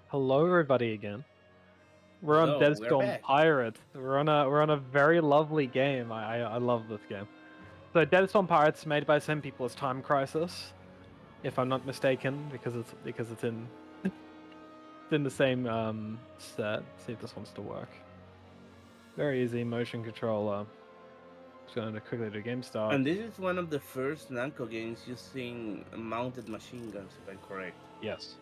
Hello, everybody again. We're on Hello, we're Deadstorm back. Pirates. We're on a very lovely game. I love this game. So Deadstorm Pirates, made by the same people as Time Crisis, if I'm not mistaken, because it's in it's in the same set. See if this wants to work. Very easy motion controller. Just going to quickly do game start. And this is one of the first Namco games using mounted machine guns, if I'm correct. Yes.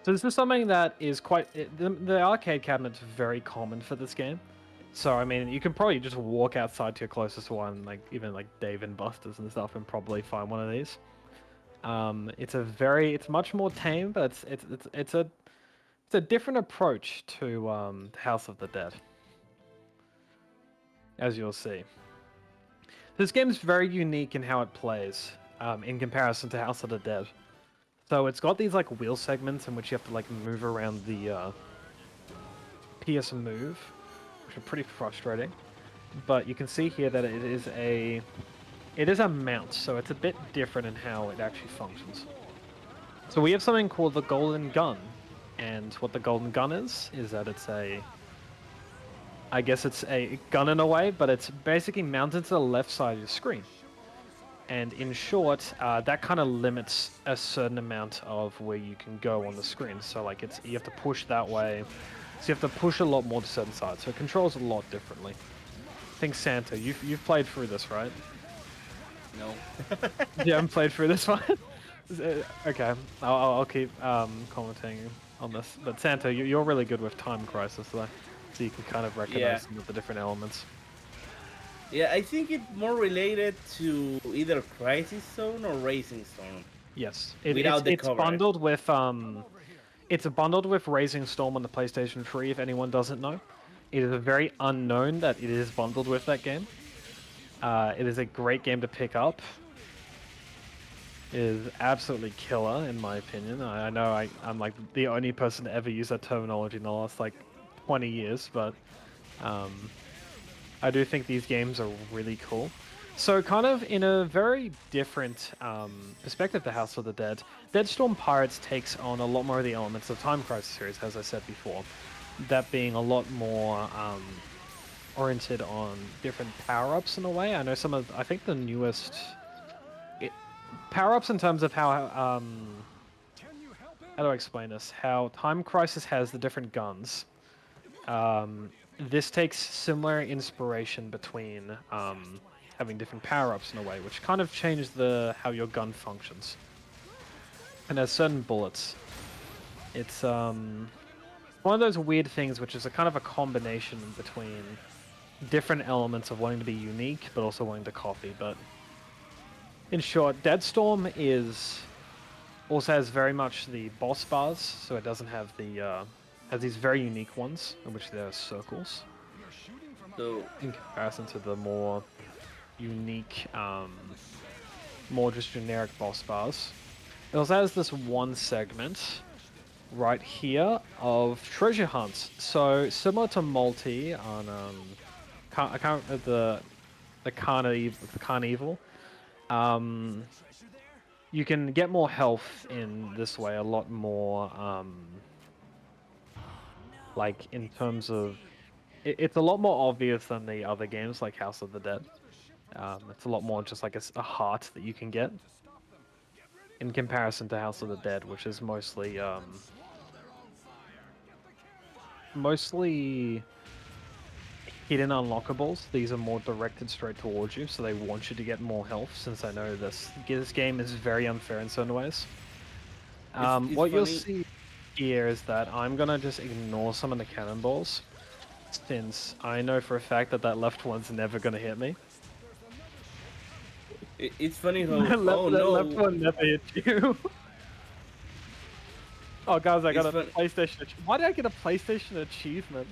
So this is something that is the arcade cabinet's very common for this game. So I mean, you can probably just walk outside to your closest one, like even like Dave and Buster's and stuff, and probably find one of these. It's much more tame, but it's a different approach to House of the Dead, as you'll see. This game is very unique in how it plays, in comparison to House of the Dead. So it's got these like wheel segments in which you have to like move around the PS move, which are pretty frustrating. But you can see here that it is a mount, so it's a bit different in how it actually functions. So we have something called the golden gun, and what the golden gun is that I guess it's a gun in a way, but it's basically mounted to the left side of your screen. And in short, that kind of limits a certain amount of where you can go on the screen. So like you have to push that way, so you have to push a lot more to certain sides. So it controls a lot differently. I think Santa, you've played through this, right? No. You haven't played through this one. Okay, I'll keep commenting on this. But Santa, you're really good with Time Crisis, though, so you can kind of Yeah. recognize some of the different elements. Yeah, I think it's more related to either Crisis Zone or Racing Zone. Yes, Without the it's coverage. bundled with it's bundled with Raising Storm on the PlayStation 3. If anyone doesn't know, it is a very unknown that it is bundled with that game. It is a great game to pick up. It is absolutely killer, in my opinion. I know I'm like the only person to ever use that terminology in the last like 20 years, but um, I do think these games are really cool. So, kind of in a very different perspective to House of the Dead, Deadstorm Pirates takes on a lot more of the elements of Time Crisis series, as I said before. That being a lot more oriented on different power-ups in a way. I think the newest power-ups in terms of how do I explain this? How Time Crisis has the different guns. This takes similar inspiration between having different power-ups in a way, which kind of changes how your gun functions. And has certain bullets. It's one of those weird things, which is a kind of a combination between different elements of wanting to be unique, but also wanting to copy. But in short, Deadstorm also has very much the boss bars, so it doesn't have has these very unique ones in which there are circles So, in comparison to the more unique, more just generic boss bars. It also has this one segment right here of treasure hunts. So similar to Multi on I can't remember the Carnival. Um, you can get more health in this way, a lot more. Like in terms of, it's a lot more obvious than the other games like House of the Dead. It's a lot more just like a heart that you can get in comparison to House of the Dead, which is mostly hidden unlockables. These are more directed straight towards you, so they want you to get more health. Since I know this game is very unfair in certain ways. it's What you'll funny. see here is that I'm gonna just ignore some of the cannonballs, since I know for a fact that left one's never gonna hit me. It's funny how. Left, Oh that left no. one never hit you. Oh, guys, I got It's a fun. PlayStation. Why did I get a PlayStation achievement?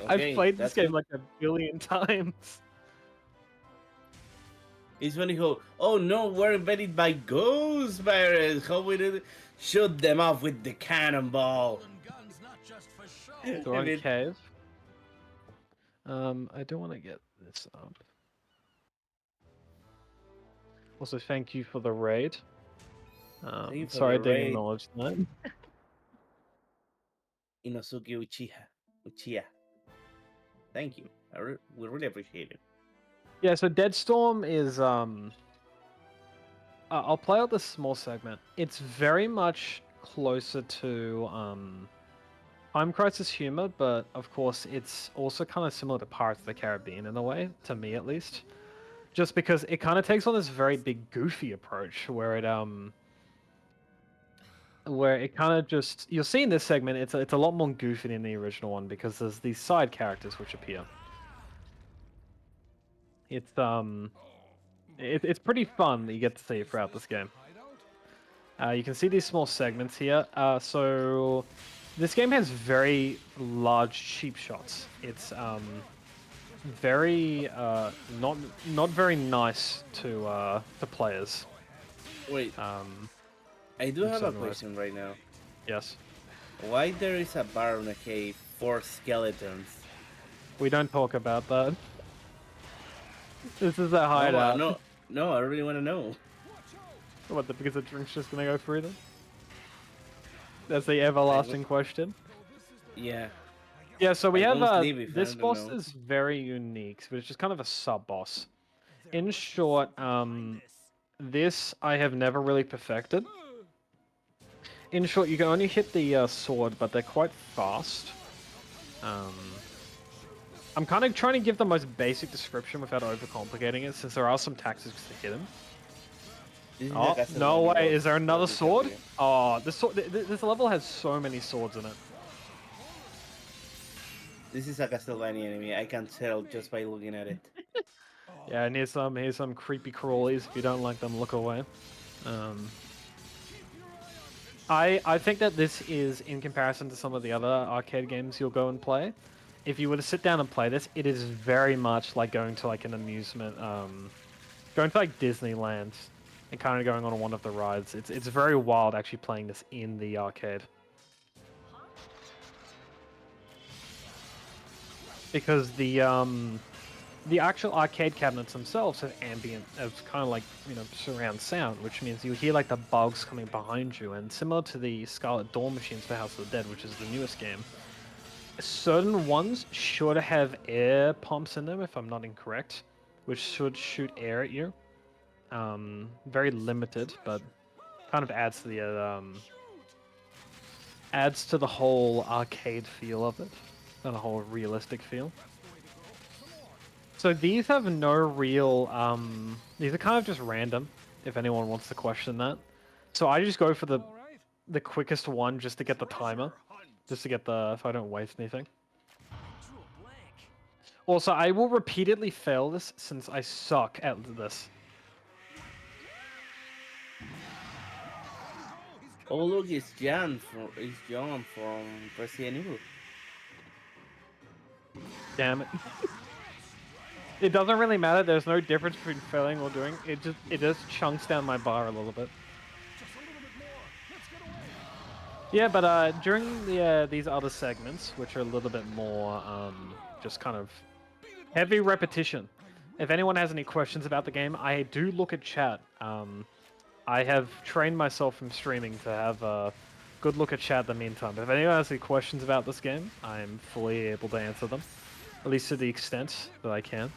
I've Okay, played this that's game good. like a billion times. It's funny how. Oh no, we're invaded by ghost pirates. How we did shoot them off with the cannonball. The I wrong mean, cave. I don't want to get this up. Also, thank you for the raid. thank you for Sorry the I didn't raid. acknowledge that. Inosuke Uchiha. Thank you. We really appreciate it. Yeah, so Deadstorm is I'll play out this small segment. It's very much closer to Time Crisis humor, but of course it's also kind of similar to Pirates of the Caribbean in a way, to me at least. Just because it kind of takes on this very big goofy approach where it kind of just, you'll see in this segment it's a lot more goofy than the original one because there's these side characters which appear. It's pretty fun that you get to see throughout this game. You can see these small segments here. So this game has very large cheap shots. It's very not very nice to players. Wait, I do in have a certain ways. question right now. Yes. Why there is a bar in a cave for skeletons? We don't talk about that. This is a hideout. No, I really want to know. What, because the drink's just gonna go through them? That's the everlasting question. Yeah. Yeah, so we I have don't sleep if I this don't boss know. is very unique, but it's just kind of a sub-boss. In short, this I have never really perfected. In short, you can only hit the sword, but they're quite fast. I'm kind of trying to give the most basic description without overcomplicating it, since there are some tactics to hit him. This is Oh, a Castlevania no way, boss. is there another What is sword? happening? Oh, this level has so many swords in it. This is a Castlevania enemy. I can tell just by looking at it. Yeah, and here's some creepy crawlies. If you don't like them, look away. I think that this is, in comparison to some of the other arcade games you'll go and play, if you were to sit down and play this, it is very much like going to like an amusement, going to like Disneyland and kind of going on one of the rides. It's very wild actually playing this in the arcade. Because the actual arcade cabinets themselves have ambient, have kind of like, you know, surround sound, which means you hear like the bugs coming behind you, and similar to the Scarlet Dawn machines for House of the Dead, which is the newest game, certain ones should have air pumps in them, if I'm not incorrect, which should shoot air at you. Very limited, but kind of adds to the whole arcade feel of it, and a whole realistic feel. So these have no real, these are kind of just random, if anyone wants to question that. So I just go for the quickest one just to get the timer, just to get if I don't waste anything. Also, I will repeatedly fail this since I suck at this. Oh look, it's John from Resident Evil. Damn it. It doesn't really matter, there's no difference between failing or doing, it just chunks down my bar a little bit. Yeah, but during these other segments, which are a little bit more just kind of heavy repetition, if anyone has any questions about the game, I do look at chat. I have trained myself from streaming to have a good look at chat in the meantime. If anyone has any questions about this game, I'm fully able to answer them, at least to the extent that I can.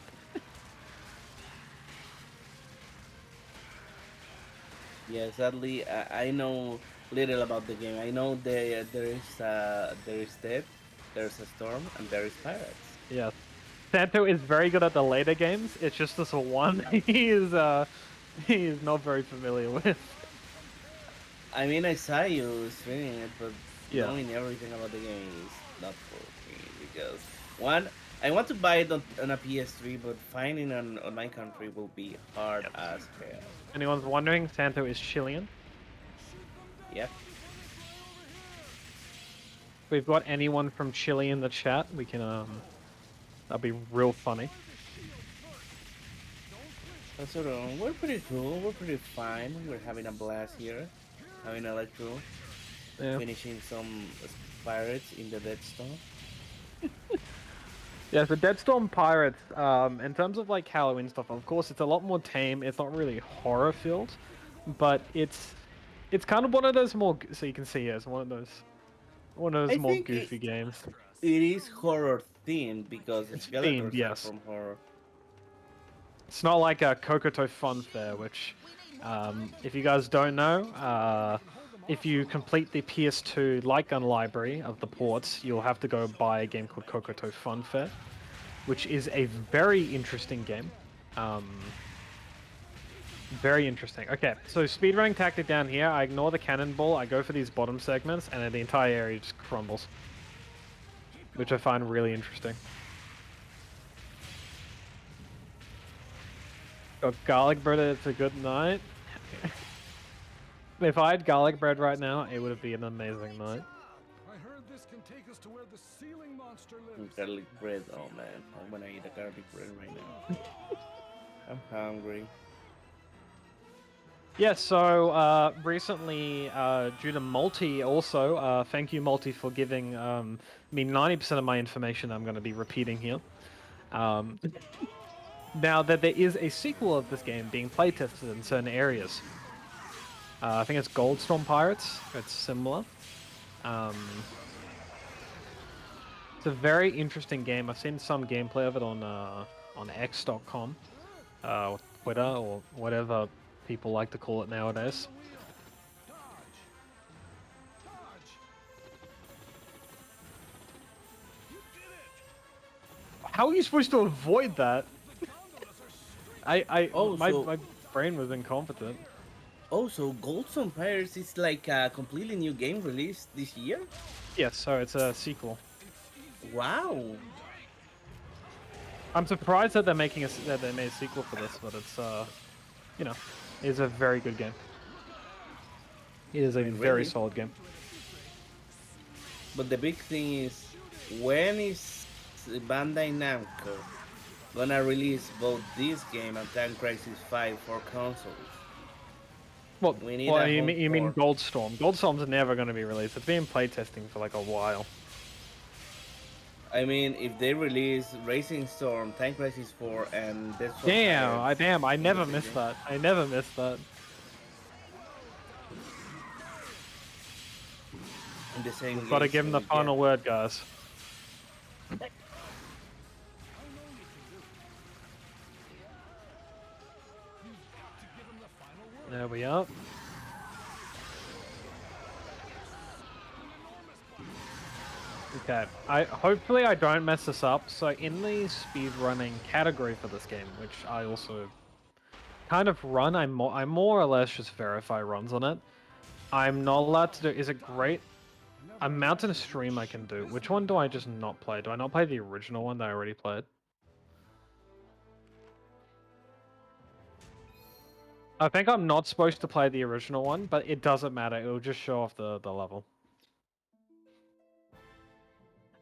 Yeah, sadly, I know little about the game. I know there is Dead, there's a Storm, and there is Pirates. Yeah, Santo is very good at the later games. It's just this one he is not very familiar with. I mean, I saw you streaming it, but Yeah. knowing everything about the game is not for me because one, I want to buy it on a PS3, but finding on my country will be hard as hell. Anyone's wondering, Santo is Chilean. Yep. If we've got anyone from Chile in the chat, we can that'd be real funny. So we're pretty cool. We're pretty fine. We're having a blast here, having Electro, Yeah. finishing some pirates in the Deadstorm. Yeah, so Deadstorm Pirates, in terms of like Halloween stuff, of course it's a lot more tame, it's not really horror filled, but it's kind of one of those more, so you can see here, it's one of those One of I those more think goofy games. it is horror themed because the It's themed, skeletons are yes. from horror. It's not like a Kokoto Fun Fair, which, if you guys don't know, if you complete the PS2 light gun library of the ports, you'll have to go buy a game called Kokoto Fun Fair, which is a very interesting game. Very interesting. Okay, so speedrunning tactic down here, I ignore the cannonball, I go for these bottom segments, and then the entire area just crumbles. Which I find really interesting. Got garlic bread, it's a good night. If I had garlic bread right now, it would be an amazing night. I heard this can take us to where the ceiling monster lives. Garlic bread. Oh man, I'm gonna eat a garlic bread right now. I'm hungry. Yeah, so recently, due to Multi also, thank you Multi for giving me 90% of my information I'm going to be repeating here. Now that there is a sequel of this game being playtested in certain areas. I think it's Goldstorm Pirates, it's similar. It's a very interesting game. I've seen some gameplay of it on X.com, or Twitter, or whatever people like to call it nowadays. How are you supposed to avoid that? My brain was incompetent. Oh, so Goldstone Pirates is like a completely new game released this year? Yes, so it's a sequel. Wow. I'm surprised that they're making that they made a sequel for this, but it's you know, it is a very good game. It is a very solid game. But the big thing is, when is Bandai Namco gonna release both this game and Time Crisis 5 for consoles? Well, We need you mean Goldstorm? Goldstorm's never going to be released. It's been playtesting for like a while. I mean, if they release Racing Storm, Time Crisis 4, and Deadstorm. Damn! I never missed that. I never missed that. In the same game. Gotta give him the final word, guys. There we are. Okay, hopefully I don't mess this up. So in the speedrunning category for this game, which I also kind of run, I more or less just verify runs on it. I'm not allowed to do. Is it great? A mountain stream I can do. Which one do I just not play? Do I not play the original one that I already played? I think I'm not supposed to play the original one, but it doesn't matter. It'll just show off the level.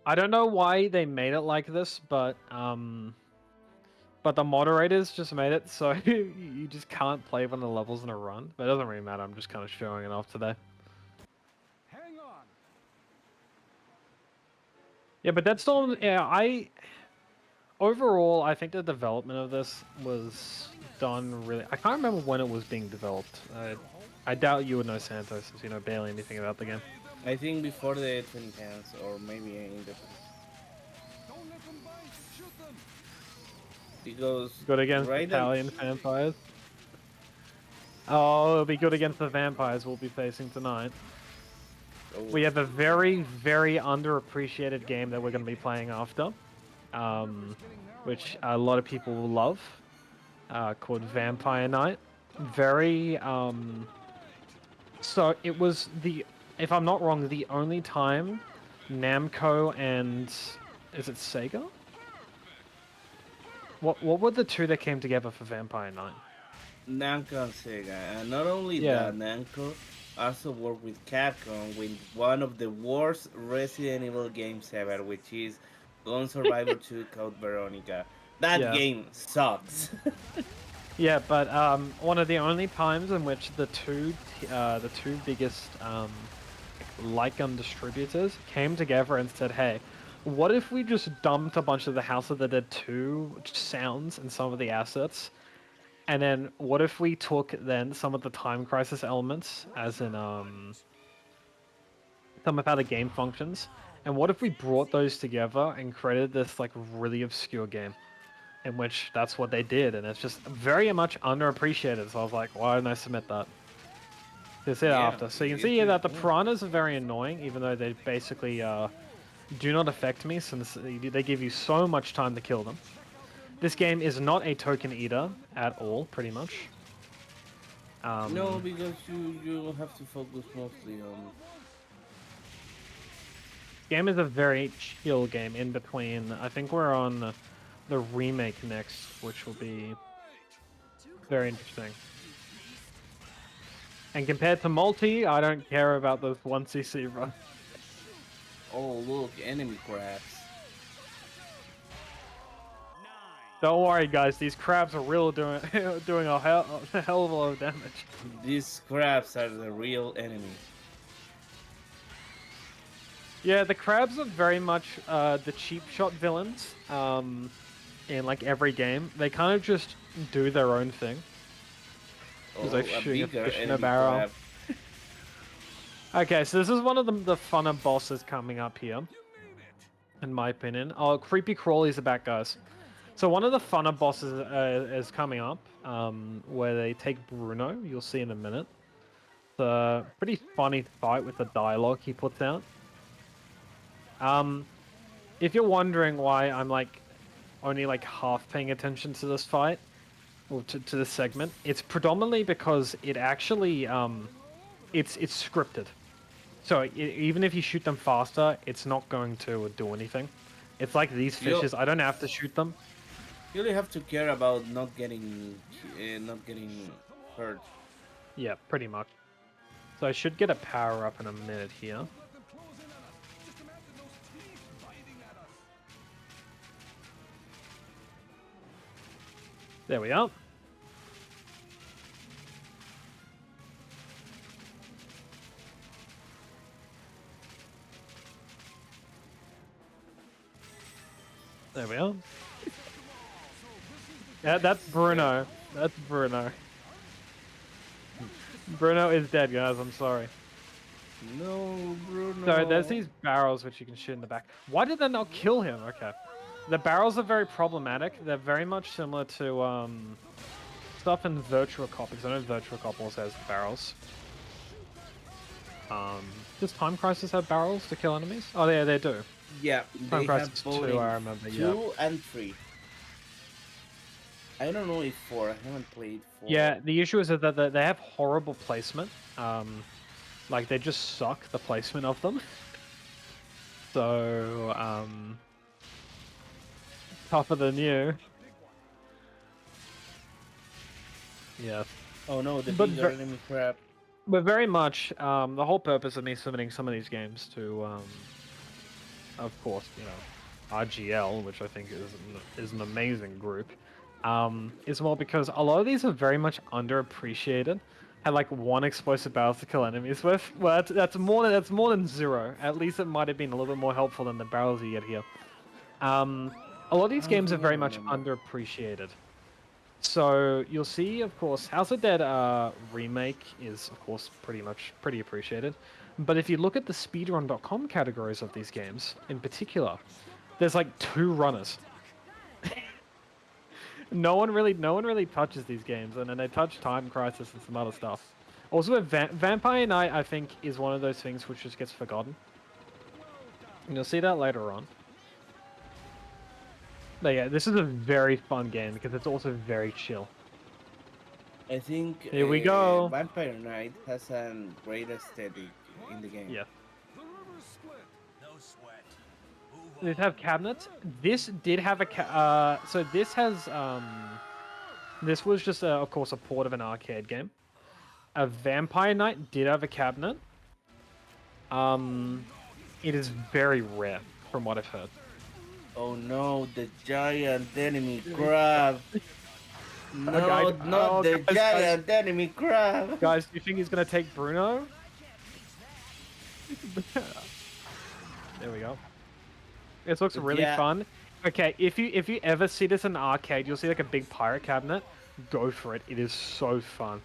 I don't know why they made it like this, but the moderators just made it so you just can't play one of the levels in a run. But it doesn't really matter. I'm just kind of showing it off today. Hang on. Yeah, but Deadstorm, yeah, overall, I think the development of this was done really. I can't remember when it was being developed. I doubt you would know, Santos, since you know barely anything about the game. I think before the 2010s, or maybe in the. Don't let them bite. Shoot them. Because Good against Italian vampires. Oh, it'll be good against the vampires we'll be facing tonight. Oh. We have a very, very underappreciated game that we're going to be playing after, which a lot of people will love, called Vampire Night. Very, so it was if I'm not wrong, the only time Namco and, is it Sega? What were the two that came together for Vampire Night? Namco and Sega, and not only that, Namco also worked with Capcom with one of the worst Resident Evil games ever, which is Gone Survivor 2 Code Veronica. That game sucks. Yeah, but one of the only times in which the two biggest light gun distributors came together and said, "Hey, what if we just dumped a bunch of the House of the Dead 2 sounds and some of the assets, and then what if we took then some of the Time Crisis elements, as in some of how the game functions. And what if we brought those together and created this like really obscure game? In which that's what they did, and it's just very much underappreciated. So I was like, why didn't I submit that? This it Yeah, after. So you can it's see here really that the cool. piranhas are very annoying, even though they basically do not affect me since they give you so much time to kill them. This game is not a token eater at all, pretty much. No, because you have to focus mostly on. Game is a very chill game in between. I think we're on the remake next, which will be very interesting. And compared to multi, I don't care about those 1cc run. Oh look, enemy crabs. Don't worry, guys. These crabs are real doing doing a hell of a lot of damage. These crabs are the real enemy. Yeah, the crabs are very much the cheap shot villains in like every game. They kind of just do their own thing. Because Oh, they're a shooting a bigger fish in a enemy barrel. crab. Okay, so this is one of the funner bosses coming up here, in my opinion. Oh, Creepy Crawly's the back, guys. So one of the funner bosses is coming up, where they take Bruno. You'll see in a minute. It's a pretty funny fight with the dialogue he puts out. If you're wondering why I'm like only like half paying attention to this fight, or to this segment, it's predominantly because it actually it's scripted. So even if you shoot them faster, it's not going to do anything. It's like these You fishes. I don't have to shoot them. you really have to care about not getting hurt. Yeah, pretty much. So I should get a power up in a minute here. Let them close in on us. Just imagine those teeth biting at us. There we are. There we are. Yeah, that's Bruno. That's Bruno. Bruno is dead, guys. I'm sorry. No, Bruno. So there's these barrels which you can shoot in the back. Why did they not kill him? Okay. The barrels are very problematic. They're very much similar to stuff in Virtua Cop, because I know Virtua Cop also has barrels. Does Time Crisis have barrels to kill enemies? Oh, yeah, they do. Yeah, Time they Crisis have 2, both I remember, 2 and 3. I don't know if 4. I haven't played 4. Yeah, the issue is that they have horrible placement. Like, they just suck, the placement of them. So, tougher than you. Yeah. Oh no, the But bigger enemy crab. But very much, the whole purpose of me submitting some of these games to, of course, you know, RGL, which I think is an amazing group, is more because a lot of these are very much underappreciated. Had like one explosive barrel to kill enemies with. Well, that's more than 0. At least it might have been a little bit more helpful than the barrels you get here. A lot of these I games are think I very much remember. underappreciated. So you'll see, of course, House of Dead remake is, of course, pretty appreciated. But if you look at the speedrun.com categories of these games, in particular, there's like 2 runners. no one really touches these games, and then they touch Time Crisis and some other stuff. Also, Vampire Knight, I think, is one of those things which just gets forgotten. And you'll see that later on. But yeah, this is a very fun game because it's also very chill. I think Here we go. Vampire Knight has a great aesthetic in the game. Yeah. The river's split. No sweat. Did it have cabinets? This did have a so this has this was just of course a port of an arcade game. A Vampire Knight did have a cabinet. It is very rare from what I've heard. Oh no, the giant enemy crab. No, Okay, not the guys, giant enemy crab. Guys, do you think he's gonna take Bruno? There we go. This looks really Yeah. fun. Okay, if you ever see this in an arcade, you'll see like a big pirate cabinet. Go for it. It is so fun.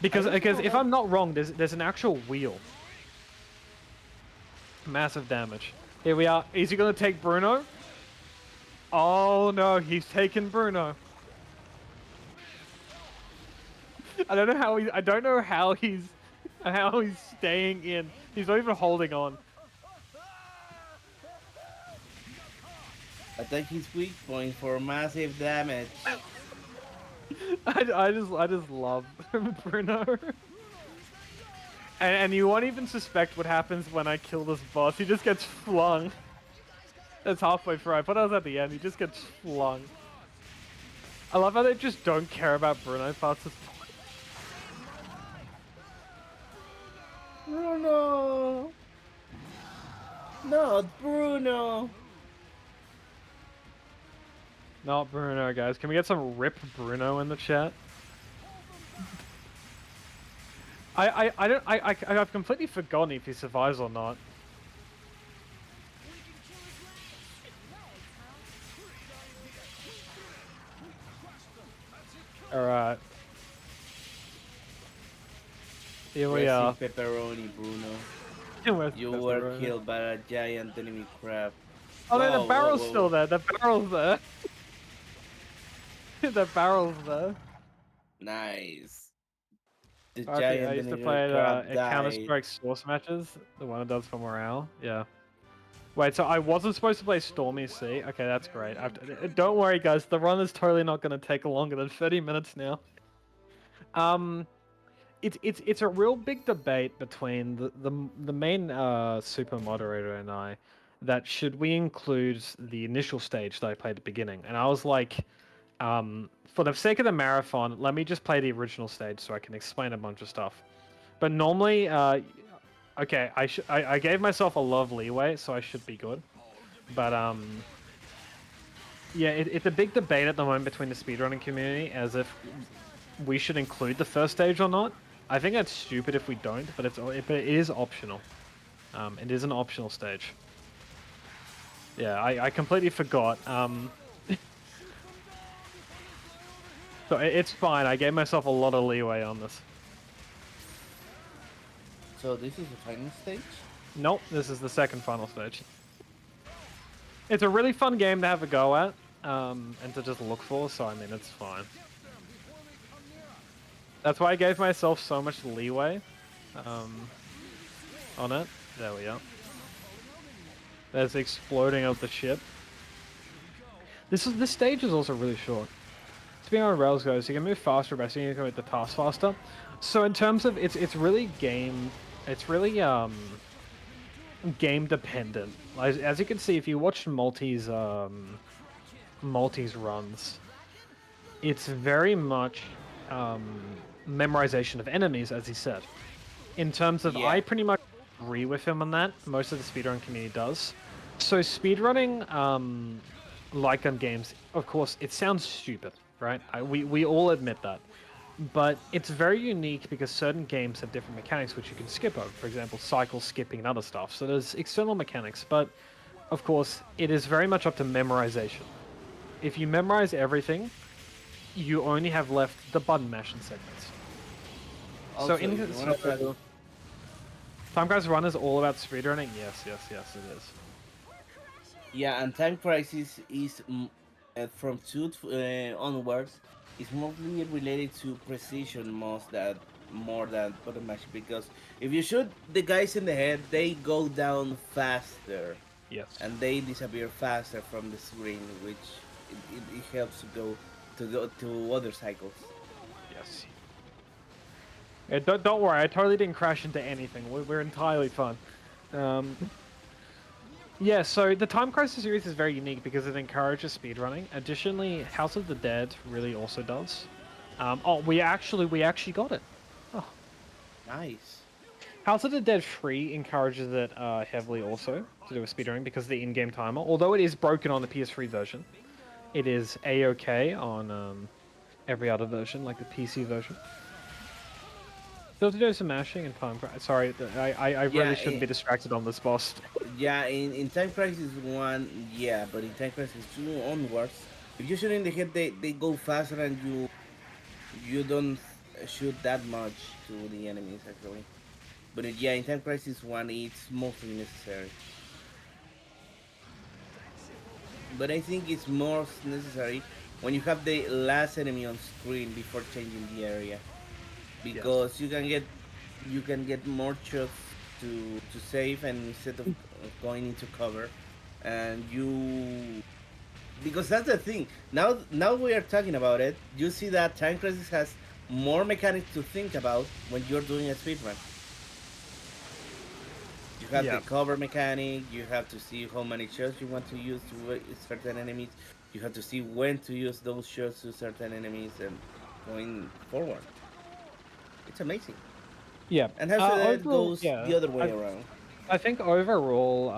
Because I don't know if I'm not wrong, there's an actual wheel. Massive damage. Here we are. Is he going to take Bruno? Oh no, he's taken Bruno. I don't know how he's staying in. He's not even holding on. Attack his weak point for massive damage. I just love Bruno. And you won't even suspect what happens when I kill this boss. He just gets flung. That's halfway through. I thought I was at the end. He just gets flung. I love how they just don't care about Bruno past this point. Bruno! Not Bruno! Not Bruno, guys. Can we get some rip Bruno in the chat? I've completely forgotten if he survives or not. Alright. Here we are. Pepperoni, Bruno. Where's You the were Bruno? killed by a giant enemy crab. Oh no, Whoa, the barrel's whoa, whoa. still there. The barrel's there. The barrel's there. Nice. The Okay, giant I used to enemy play crab at died. Counter-Strike Source matches. The one it does for morale. Yeah. Wait, so I wasn't supposed to play Stormy Sea? Okay, that's great. Don't worry, guys. The run is totally not going to take longer than 30 minutes now. It's a real big debate between the main super moderator and I that should we include the initial stage that I played at the beginning, and I was like, for the sake of the marathon, let me just play the original stage so I can explain a bunch of stuff. But normally, okay, I gave myself a lot of leeway, so I should be good. But yeah, it's a big debate at the moment between the speedrunning community as if we should include the first stage or not. I think that's stupid if we don't, but it is optional. It is an optional stage. Yeah, I completely forgot. So it's fine. I gave myself a lot of leeway on this. So this is the final stage? Nope, this is the second final stage. It's a really fun game to have a go at, and to just look for, so I mean, it's fine. That's why I gave myself so much leeway on it. There we go. There's the exploding of the ship. This stage is also really short. Speaking on rails goes, you can move faster by seeing you can make the task faster. So in terms of it's really game dependent. As you can see, if you watch Multi's runs, it's very much memorization of enemies, as he said. In terms of, Yeah. I pretty much agree with him on that. Most of the speedrun community does. So speedrunning, like on games, of course, it sounds stupid, right? We all admit that. But it's very unique because certain games have different mechanics which you can skip over. For example, cycle skipping and other stuff. So there's external mechanics, but of course, it is very much up to memorization. If you memorize everything, you only have left the button mashing segments. Also, So in if you wanna try to- Time Crisis Run is all about speedrunning? Yes, it is. Yeah, and Time Crisis is from 2 onwards. It's mostly related to precision more than button mashing, because if you shoot the guys in the head, they go down faster Yes. and they disappear faster from the screen, which it helps to go to other cycles. Yes. Yeah, don't worry, I totally didn't crash into anything. We're entirely fine. Yeah, so the Time Crisis series is very unique because it encourages speedrunning. Additionally, House of the Dead really also does. Oh, we actually got it. Oh. Nice. House of the Dead 3 encourages it heavily also to do with speedrunning because of the in-game timer. Although it is broken on the PS3 version, it is A-OK on every other version, like the PC version. Still to do some mashing and time. Sorry, I really shouldn't be distracted on this boss. Yeah, in Time Crisis 1, yeah, but in Time Crisis 2 onwards, if you shoot in the head, they go faster and you don't shoot that much to the enemies, actually. But yeah, in Time Crisis 1, it's mostly necessary. But I think it's most necessary when you have the last enemy on screen before changing the area, Yes. because you can get more shots to save, and instead of going into cover, and you because that's the thing. Now we are talking about it. You see that Time Crisis has more mechanics to think about when you're doing a speedrun. You have the Yeah. cover mechanic. You have to see how many shots you want to use to certain enemies. You have to see when to use those shots to certain enemies, and going forward. It's amazing. Yeah. And House of the Dead Overall, goes yeah. the other way around. I think overall,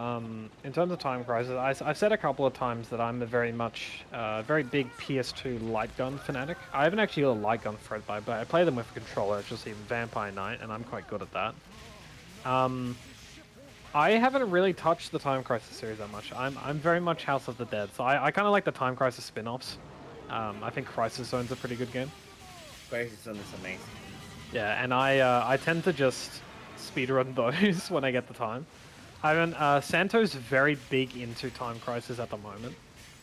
in terms of Time Crisis, I've said a couple of times that I'm a very big PS2 light gun fanatic. I haven't actually got a light gun thread by, but I play them with a controller, just even Vampire Knight, and I'm quite good at that. I haven't really touched the Time Crisis series that much. I'm very much House of the Dead, so I kind of like the Time Crisis spin-offs. I think Crisis Zone's a pretty good game. Crisis Zone is amazing. Yeah, and I tend to just speedrun those when I get the time. I haven't. Santo's very big into Time Crisis at the moment.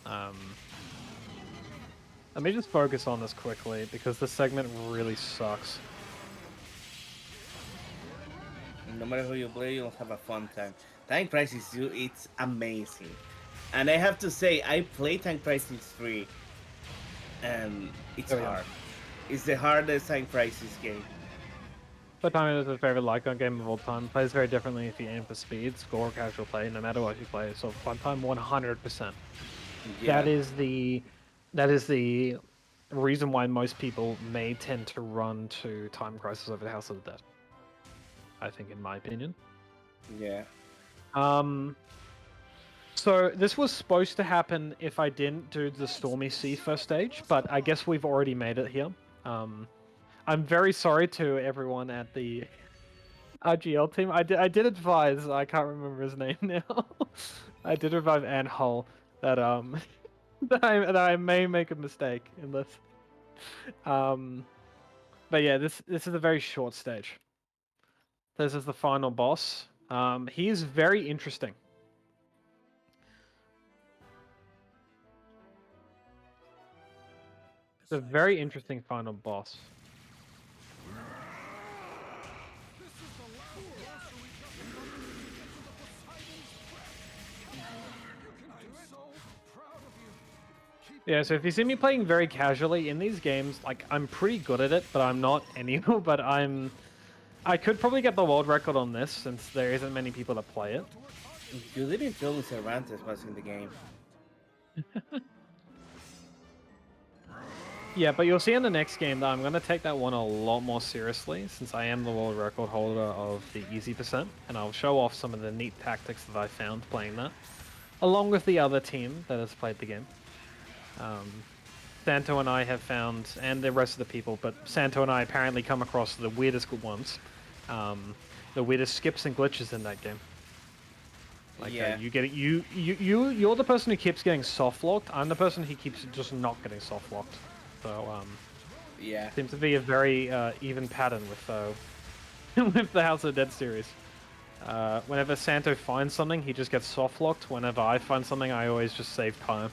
Um, Let me just focus on this quickly because this segment really sucks. No matter who you play, you'll have a fun time. Time Crisis 2, it's amazing. And I have to say, I played Time Crisis 3, and it's Oh, yeah. hard. It's the hardest Time Crisis game. But Time is my favorite light gun game of all time. Plays very differently if you aim for speed, score, or casual play, no matter what you play. So fun time 100%. Yeah. That is the reason why most people may tend to run to Time Crisis over House of the Dead. I think, in my opinion. Yeah. So this was supposed to happen if I didn't do the Stormy Sea first stage, but I guess we've already made it here. I'm very sorry to everyone at the RGL team. I did advise, I can't remember his name now. I did advise Anhole that that I may make a mistake in this. But yeah, this is a very short stage. This is the final boss. He is very interesting. It's a very interesting final boss. Yeah, so if you see me playing very casually in these games, like, I'm pretty good at it, but I'm not anymore, but I could probably get the world record on this since there isn't many people that play it. You didn't tell me Cervantes was in the game. Yeah, but you'll see in the next game that I'm going to take that one a lot more seriously since I am the world record holder of the easy percent, and I'll show off some of the neat tactics that I found playing that, along with the other team that has played the game. Santo and I have found, and the rest of the people, but Santo and I apparently come across the weirdest ones. The weirdest skips and glitches in that game. Like, Yeah. you're the person who keeps getting soft locked. I'm the person who keeps just not getting soft locked. So Yeah. seems to be a very even pattern with with the House of the Dead series. Whenever Santo finds something, he just gets soft locked. Whenever I find something, I always just save time.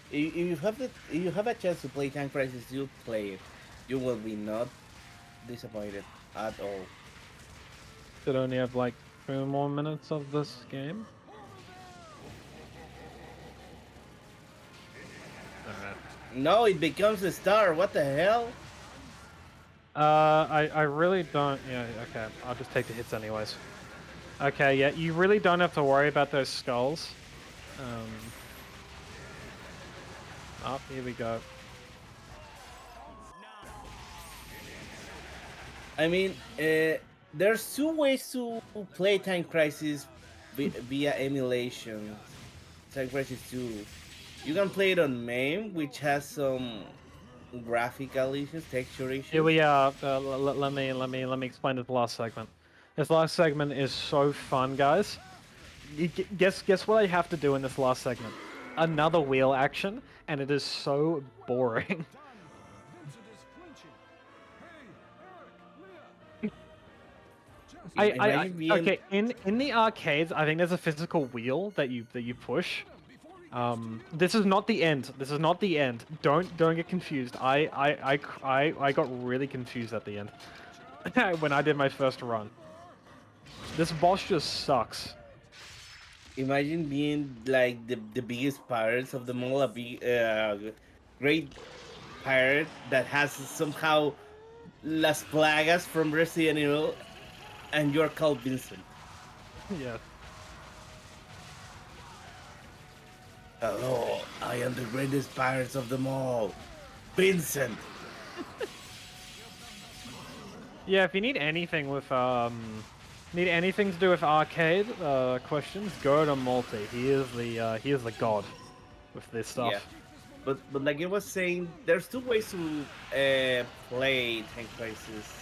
If you have a chance to play Time Crisis, you play it. You will be not disappointed at all. Should only have like 2 more minutes of this game. No, it becomes a star. What the hell? I really don't. Yeah, okay. I'll just take the hits anyways. Okay, yeah, you really don't have to worry about those skulls. Oh, here we go. I mean, there's two ways to play Time Crisis via emulation. Time Crisis 2. You can play it on MAME, which has some graphical issues, texture issues. Here we are. Let me explain this last segment. This last segment is so fun, guys. Guess what I have to do in this last segment? Another wheel action, and it is so boring. Vincent is flinching. Hey, Eric, Leah. Imagine being Okay, in the arcades, I think there's a physical wheel that you push. This is not the end. This is not the end. Don't get confused. I got really confused at the end when I did my first run. This boss just sucks. imagine being like the biggest pirates of them all, a big, great pirate that has somehow Las Plagas from Resident Evil, and you're called Vincent. Yeah. Hello, I am the greatest pirates of them all, Vincent. Yeah, if you need anything with need anything to do with arcade questions, go to Multi. He is the god with this stuff. Yeah, but like I was saying, there's two ways to play Tank Crisis.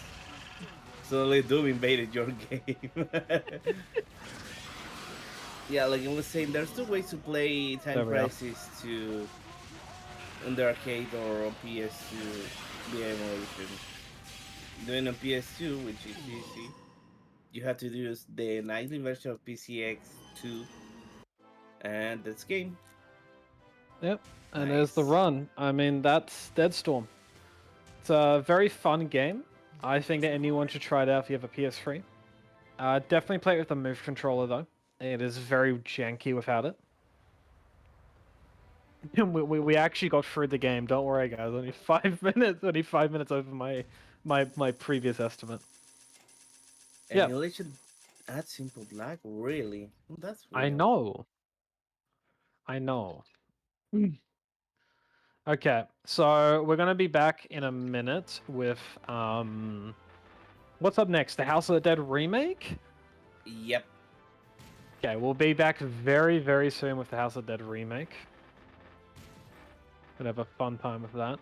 Suddenly Doom invaded your game. Yeah, like I was saying, there's two ways to play There Time we go. Crisis to on the arcade or on PS2 the emulation. Doing on PS2, which is easy, you have to use the nightly version of PCX2, and that's game. Yep. And there's the Nice. run. I mean, that's Deadstorm. It's a very fun game. I think that anyone should try it out if you have a PS3. Definitely play it with the Move controller though. It is very janky without it. we actually got through the game. Don't worry, guys. Only 5 minutes. Only 5 minutes over my previous estimate. Yeah, Emulation adds simple lag, really? That's I weird. know. I know. Okay, so we're gonna be back in a minute with what's up next? The House of the Dead remake? Yep. Okay, we'll be back very, very soon with the House of the Dead remake. Gonna have a fun time with that.